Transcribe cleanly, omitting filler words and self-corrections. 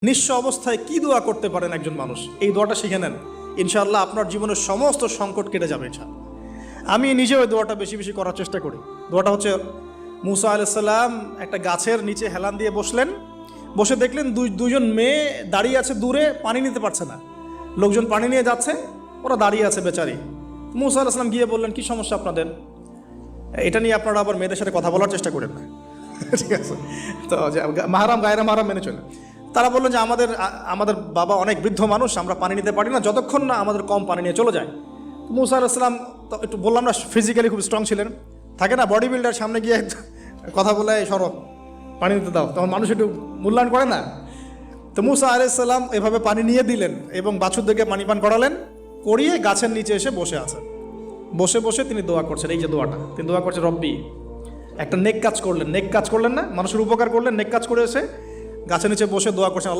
নিঃস্ব অবস্থায় কি দোয়া করতে পারেন একজন মানুষ, এই দোয়াটা শিখে নেন, ইনশাআল্লাহ আপনার জীবনের সমস্ত সংকট কেটে যাবে। আমি নিজে ওই দোয়াটা বেশি বেশি করার চেষ্টা করি। দোয়াটা হচ্ছে, মুসা আলাইহিস সালাম একটা গাছের নিচে হেলান দিয়ে বসলেন, বসে দেখলেন দুইজন মেয়ে দাঁড়িয়ে আছে দূরে, পানি নিতে পারছে না, লোকজন পানি নিয়ে যাচ্ছে, ওরা দাঁড়িয়ে আছে বেচারি। মুসা আলাইহিস সালাম গিয়ে বললেন, কি সমস্যা আপনাদের? এটা নিয়ে আপনারা আবার মেয়েদের সাথে কথা বলার চেষ্টা করেন না, ঠিক আছে? তো মাহারাম গায়রা মাহারাম মেনে চলে। তারা বললেন যে আমাদের বাবা অনেক বৃদ্ধ মানুষ, আমরা পানি নিতে পারি না যতক্ষণ না আমাদের কম পানি নিয়ে চলে যায়। মুসা আলাইহিস সালাম তো একটু বললাম না, ফিজিক্যালি খুব স্ট্রং ছিলেন, থাকে না বডি বিল্ডার, সামনে গিয়ে কথা বলে সরব পানি নিতে দাও, তখন মানুষ একটু মূল্যায়ন করে না। তো মুসা আলাইহিস সালাম এভাবে পানি নিয়ে দিলেন এবং বাছুরদেরকে পানি পান করালেন, করিয়ে গাছের নিচে এসে বসে আছেন। বসে বসে তিনি দোয়া করছেন, এই যে দোয়াটা তিনি দোয়া করছেন, রব্বি, একটা নেক কাজ করলেন, নেক কাজ করলেন না, মানুষের উপকার করলেন, নেক কাজ করে এসে গাছের নিচে বসে দোয়া করছেন, আল্লাহ